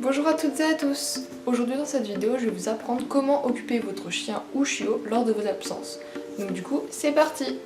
Bonjour à toutes et à tous. Aujourd'hui dans cette vidéo je vais vous apprendre comment occuper votre chien ou chiot lors de vos absences. Donc du coup c'est parti.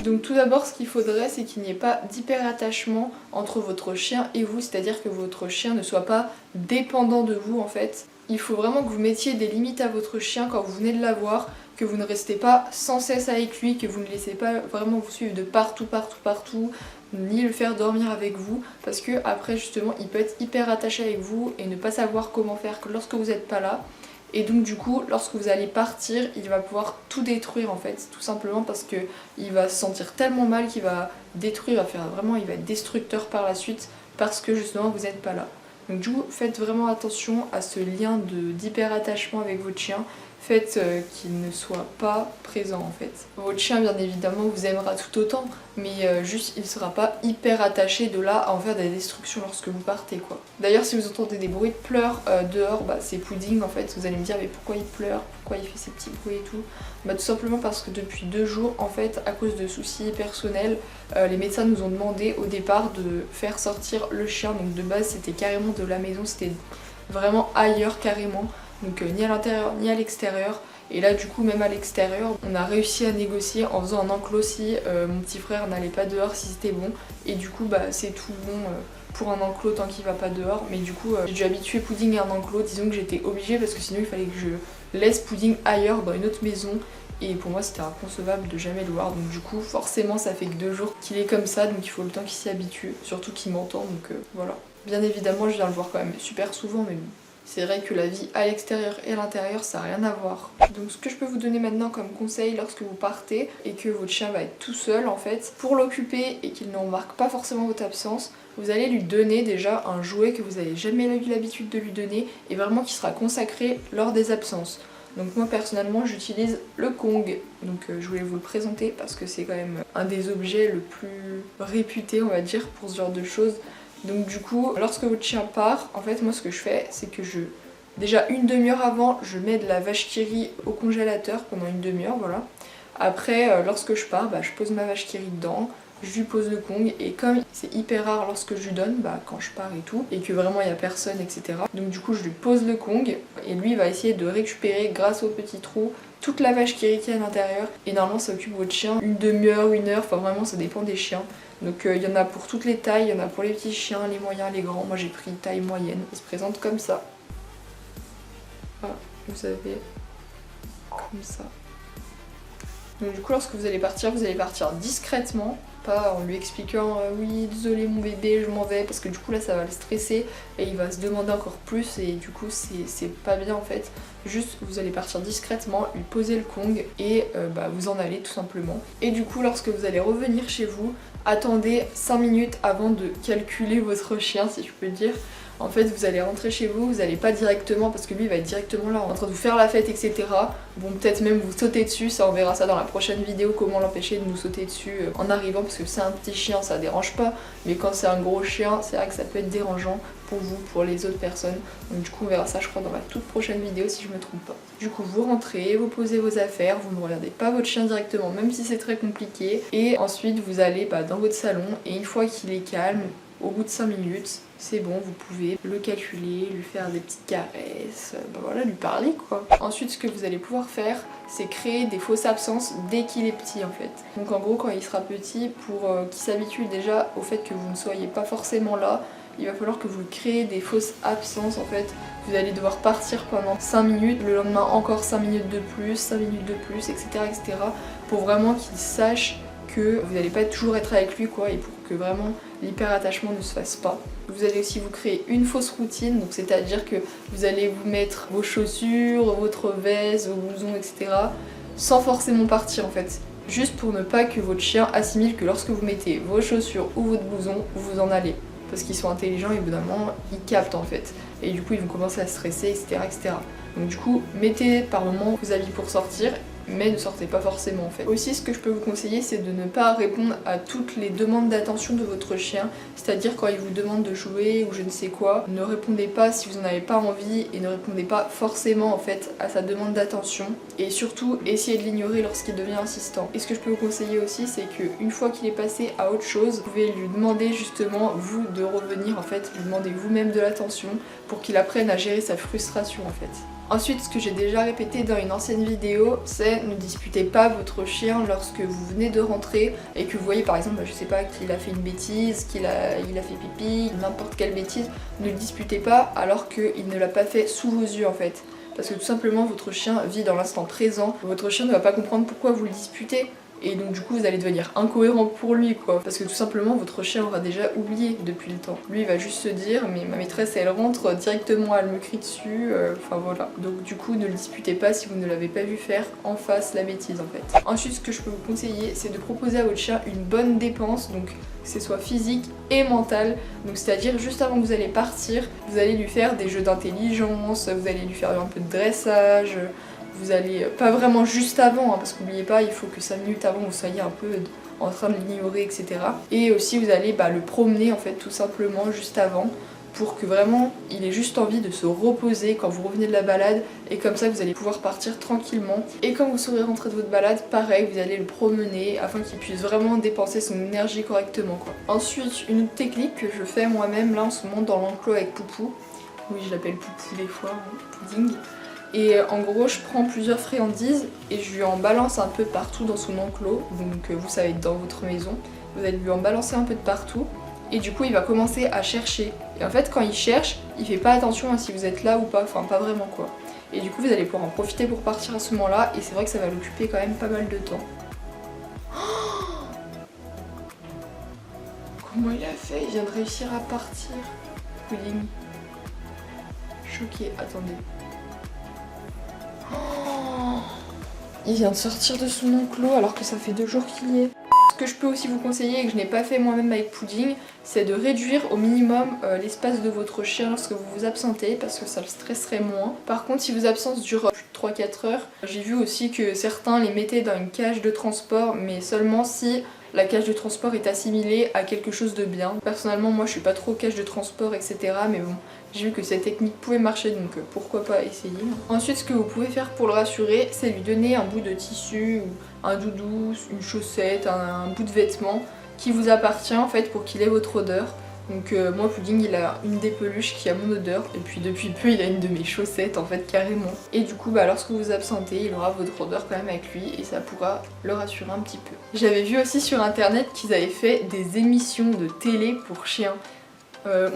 Donc tout d'abord ce qu'il faudrait c'est qu'il n'y ait pas d'hyperattachement entre votre chien et vous, c'est-à-dire que votre chien ne soit pas dépendant de vous en fait. Il faut vraiment que vous mettiez des limites à votre chien quand vous venez de l'avoir, que vous ne restez pas sans cesse avec lui, que vous ne laissez pas vraiment vous suivre de partout, ni le faire dormir avec vous, parce que après justement il peut être hyper attaché avec vous et ne pas savoir comment faire que lorsque vous n'êtes pas là. Et donc du coup lorsque vous allez partir il va pouvoir tout détruire en fait, tout simplement parce que il va se sentir tellement mal qu'il va détruire, il va être destructeur par la suite parce que justement vous n'êtes pas là. Donc du coup faites vraiment attention à ce lien d'hyper-attachement avec votre chien. Faites qu'il ne soit pas présent en fait. Votre chien bien évidemment vous aimera tout autant, mais juste il sera pas hyper attaché de là à en faire des destructions lorsque vous partez quoi. D'ailleurs si vous entendez des bruits de pleurs dehors, c'est Pudding en fait. Vous allez me dire mais pourquoi il pleure, pourquoi il fait ces petits bruits et tout. Tout simplement parce que depuis 2 jours en fait, à cause de soucis personnels, les médecins nous ont demandé au départ de faire sortir le chien. Donc de base c'était carrément de la maison, c'était vraiment ailleurs carrément. Donc ni à l'intérieur ni à l'extérieur. Et là du coup même à l'extérieur on a réussi à négocier en faisant un enclos si mon petit frère n'allait pas dehors, si c'était bon. Et du coup c'est tout bon pour un enclos tant qu'il va pas dehors. Mais du coup j'ai dû habituer Pudding à un enclos, disons que j'étais obligée parce que sinon il fallait que je laisse Pudding ailleurs dans une autre maison. Et pour moi c'était inconcevable de jamais le voir, donc du coup forcément ça fait que 2 jours qu'il est comme ça, donc il faut le temps qu'il s'y habitue, surtout qu'il m'entend, donc voilà. Bien évidemment je viens le voir quand même super souvent, mais bon. C'est vrai que la vie à l'extérieur et à l'intérieur ça n'a rien à voir. Donc ce que je peux vous donner maintenant comme conseil lorsque vous partez et que votre chien va être tout seul en fait, pour l'occuper et qu'il ne remarque pas forcément votre absence, vous allez lui donner déjà un jouet que vous n'avez jamais eu l'habitude de lui donner et vraiment qui sera consacré lors des absences. Donc moi personnellement j'utilise le Kong, donc je voulais vous le présenter parce que c'est quand même un des objets le plus réputé on va dire pour ce genre de choses. Donc du coup lorsque votre chien part, en fait moi ce que je fais c'est que déjà une demi-heure avant je mets de la vache qui rit au congélateur pendant une demi-heure, voilà. Après lorsque je pars, je pose ma vache qui rit dedans. Je lui pose le Kong et comme c'est hyper rare lorsque je lui donne, quand je pars et tout, et que vraiment il n'y a personne, etc. Donc du coup je lui pose le Kong et lui il va essayer de récupérer grâce au petit trou toute la vache qui rit à l'intérieur. Et normalement ça occupe votre chien une demi-heure, 1 heure, enfin vraiment ça dépend des chiens. Donc il y en a pour toutes les tailles, il y en a pour les petits chiens, les moyens, les grands. Moi j'ai pris taille moyenne, il se présente comme ça. Voilà, vous avez comme ça. Donc du coup lorsque vous allez partir discrètement, pas en lui expliquant oui désolé mon bébé je m'en vais, parce que du coup là ça va le stresser et il va se demander encore plus et du coup c'est pas bien en fait. Juste vous allez partir discrètement, lui poser le Kong et vous en allez tout simplement. Et du coup lorsque vous allez revenir chez vous, attendez 5 minutes avant de calculer votre chien si je peux dire. En fait vous allez rentrer chez vous, vous n'allez pas directement parce que lui il va être directement là en train de vous faire la fête etc. Bon peut-être même vous sauter dessus, ça on verra ça dans la prochaine vidéo, comment l'empêcher de nous sauter dessus en arrivant, parce que c'est un petit chien ça dérange pas, mais quand c'est un gros chien c'est vrai que ça peut être dérangeant pour vous, pour les autres personnes. Donc du coup on verra ça je crois dans la toute prochaine vidéo si je me trompe pas. Du coup vous rentrez, vous posez vos affaires, vous ne regardez pas votre chien directement même si c'est très compliqué, et ensuite vous allez dans votre salon et une fois qu'il est calme, au bout de 5 minutes, c'est bon, vous pouvez le calculer, lui faire des petites caresses, voilà, lui parler quoi. Ensuite ce que vous allez pouvoir faire, c'est créer des fausses absences dès qu'il est petit en fait. Donc en gros quand il sera petit, pour qu'il s'habitue déjà au fait que vous ne soyez pas forcément là, il va falloir que vous créez des fausses absences en fait. Vous allez devoir partir pendant 5 minutes, le lendemain encore 5 minutes de plus, 5 minutes de plus, etc. pour vraiment qu'il sache que vous n'allez pas toujours être avec lui quoi, et pour que vraiment l'hyper-attachement ne se fasse pas. Vous allez aussi vous créer une fausse routine, donc c'est-à-dire que vous allez vous mettre vos chaussures, votre veste, vos blousons, etc. sans forcément partir en fait. Juste pour ne pas que votre chien assimile que lorsque vous mettez vos chaussures ou votre blouson, vous en allez. Parce qu'ils sont intelligents et évidemment ils captent en fait. Et du coup ils vont commencer à stresser, etc. Donc du coup mettez par moment vos habits pour sortir mais ne sortez pas forcément en fait. Aussi ce que je peux vous conseiller c'est de ne pas répondre à toutes les demandes d'attention de votre chien, c'est-à-dire quand il vous demande de jouer ou je ne sais quoi, ne répondez pas si vous n'en avez pas envie et ne répondez pas forcément en fait à sa demande d'attention et surtout essayez de l'ignorer lorsqu'il devient insistant. Et ce que je peux vous conseiller aussi c'est qu'une fois qu'il est passé à autre chose, vous pouvez lui demander justement vous de revenir en fait, lui demander vous-même de l'attention pour qu'il apprenne à gérer sa frustration en fait. Ensuite, ce que j'ai déjà répété dans une ancienne vidéo, c'est ne disputez pas votre chien lorsque vous venez de rentrer et que vous voyez par exemple, je sais pas, qu'il a fait une bêtise, il a fait pipi, n'importe quelle bêtise, ne le disputez pas alors qu'il ne l'a pas fait sous vos yeux en fait. Parce que tout simplement votre chien vit dans l'instant présent, votre chien ne va pas comprendre pourquoi vous le disputez. Et donc du coup vous allez devenir incohérent pour lui quoi, parce que tout simplement votre chien aura déjà oublié depuis le temps. Lui il va juste se dire mais ma maîtresse elle rentre directement, elle me crie dessus, enfin voilà. Donc du coup ne le disputez pas si vous ne l'avez pas vu faire en face la bêtise en fait. Ensuite ce que je peux vous conseiller c'est de proposer à votre chien une bonne dépense, donc que ce soit physique et mentale, donc c'est à dire juste avant que vous allez partir, vous allez lui faire des jeux d'intelligence, vous allez lui faire un peu de dressage. Vous allez, pas vraiment juste avant, hein, parce qu'oubliez pas, il faut que 5 minutes avant vous soyez un peu en train de l'ignorer, etc. Et aussi vous allez le promener en fait tout simplement juste avant pour que vraiment il ait juste envie de se reposer quand vous revenez de la balade et comme ça vous allez pouvoir partir tranquillement. Et quand vous serez rentré de votre balade, pareil, vous allez le promener afin qu'il puisse vraiment dépenser son énergie correctement quoi. Ensuite, une autre technique que je fais moi-même là en ce moment dans l'enclos avec Poupou, oui je l'appelle Poupou des fois, hein, pudding. Et en gros je prends plusieurs friandises et je lui en balance un peu partout dans son enclos, donc vous savez dans votre maison, vous allez lui en balancer un peu de partout et du coup il va commencer à chercher. Et en fait quand il cherche, il fait pas attention à si vous êtes là ou pas, enfin pas vraiment quoi. Et du coup vous allez pouvoir en profiter pour partir à ce moment là et c'est vrai que ça va l'occuper quand même pas mal de temps. Comment il a fait? Il vient de réussir à partir. Pudding. Choqué, attendez. Il vient de sortir de son enclos alors que ça fait 2 jours qu'il y est. Ce que je peux aussi vous conseiller et que je n'ai pas fait moi-même avec Pudding, c'est de réduire au minimum l'espace de votre chien lorsque vous vous absentez parce que ça le stresserait moins. Par contre si vos absences durent plus de 3-4 heures, j'ai vu aussi que certains les mettaient dans une cage de transport mais seulement si la cage de transport est assimilée à quelque chose de bien. Personnellement moi je suis pas trop cage de transport etc, mais bon j'ai vu que cette technique pouvait marcher donc pourquoi pas essayer. Ensuite ce que vous pouvez faire pour le rassurer c'est lui donner un bout de tissu ou un doudou, une chaussette, un bout de vêtement qui vous appartient en fait pour qu'il ait votre odeur. Donc moi Pudding il a une des peluches qui a mon odeur et puis depuis peu il a une de mes chaussettes en fait carrément. Et du coup lorsque vous vous absentez il aura votre odeur quand même avec lui et ça pourra le rassurer un petit peu. J'avais vu aussi sur internet qu'ils avaient fait des émissions de télé pour chiens.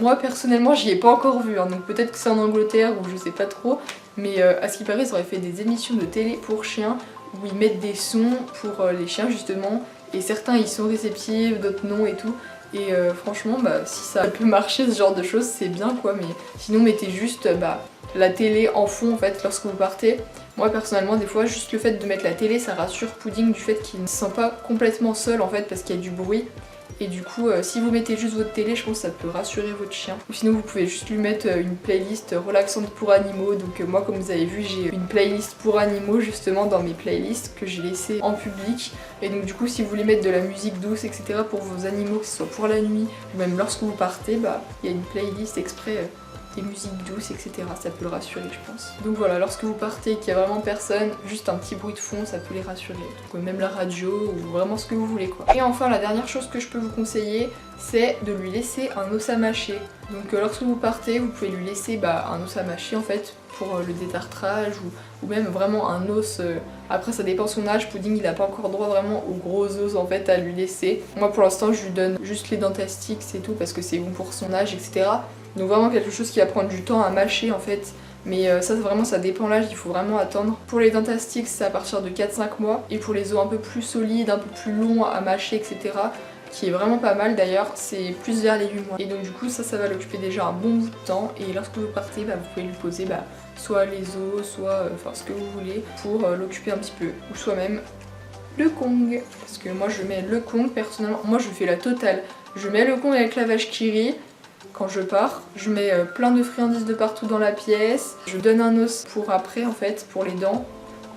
Moi personnellement j'y ai pas encore vu, hein, donc peut-être que c'est en Angleterre ou je sais pas trop, mais à ce qui paraît ils auraient fait des émissions de télé pour chiens où ils mettent des sons pour les chiens justement et certains ils sont réceptifs, d'autres non et tout. Et franchement si ça peut marcher ce genre de choses c'est bien quoi, mais sinon mettez juste la télé en fond en fait lorsque vous partez. Moi personnellement des fois juste le fait de mettre la télé ça rassure Pudding du fait qu'il ne se sent pas complètement seul en fait parce qu'il y a du bruit. Et du coup si vous mettez juste votre télé je pense que ça peut rassurer votre chien. Ou sinon vous pouvez juste lui mettre une playlist relaxante pour animaux. Donc moi comme vous avez vu j'ai une playlist pour animaux justement dans mes playlists que j'ai laissées en public. Et donc du coup si vous voulez mettre de la musique douce etc pour vos animaux, que ce soit pour la nuit ou même lorsque vous partez, il y a une playlist exprès des musiques douces etc, ça peut le rassurer je pense. Donc voilà, lorsque vous partez et qu'il y a vraiment personne, juste un petit bruit de fond ça peut les rassurer. Donc même la radio ou vraiment ce que vous voulez quoi. Et enfin la dernière chose que je peux vous conseiller c'est de lui laisser un os à mâcher. Donc lorsque vous partez vous pouvez lui laisser un os à mâcher en fait pour le détartrage ou même vraiment un os, après ça dépend son âge, Pudding il a pas encore droit vraiment aux gros os en fait à lui laisser. Moi pour l'instant je lui donne juste les dentastiques c'est tout parce que c'est bon pour son âge etc. Donc vraiment quelque chose qui va prendre du temps à mâcher en fait. Mais ça vraiment ça dépend l'âge, il faut vraiment attendre. Pour les dentastiques c'est à partir de 4-5 mois. Et pour les os un peu plus solides, un peu plus longs à mâcher etc, qui est vraiment pas mal d'ailleurs, c'est plus vers les 8 mois. Et donc du coup ça va l'occuper déjà un bon bout de temps. Et lorsque vous partez vous pouvez lui poser soit les os, soit ce que vous voulez pour l'occuper un petit peu. Ou soit même le Kong. Parce que moi je mets le Kong personnellement, moi je fais la totale. Je mets le Kong avec la vache qui rit. Quand je pars, je mets plein de friandises de partout dans la pièce, je donne un os pour après en fait, pour les dents,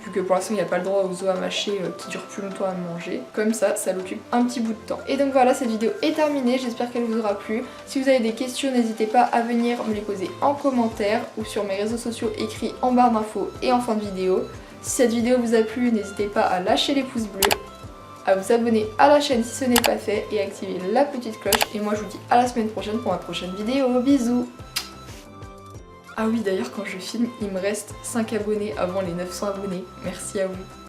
vu que pour l'instant il n'y a pas le droit aux os à mâcher qui durent plus longtemps à manger. Comme ça l'occupe un petit bout de temps. Et donc voilà, cette vidéo est terminée, j'espère qu'elle vous aura plu. Si vous avez des questions, n'hésitez pas à venir me les poser en commentaire ou sur mes réseaux sociaux écrits en barre d'infos et en fin de vidéo. Si cette vidéo vous a plu, n'hésitez pas à lâcher les pouces bleus, à vous abonner à la chaîne si ce n'est pas fait et à activer la petite cloche. Et moi je vous dis à la semaine prochaine pour ma prochaine vidéo. Bisous! Ah oui, d'ailleurs quand je filme, il me reste 5 abonnés avant les 900 abonnés. Merci à vous.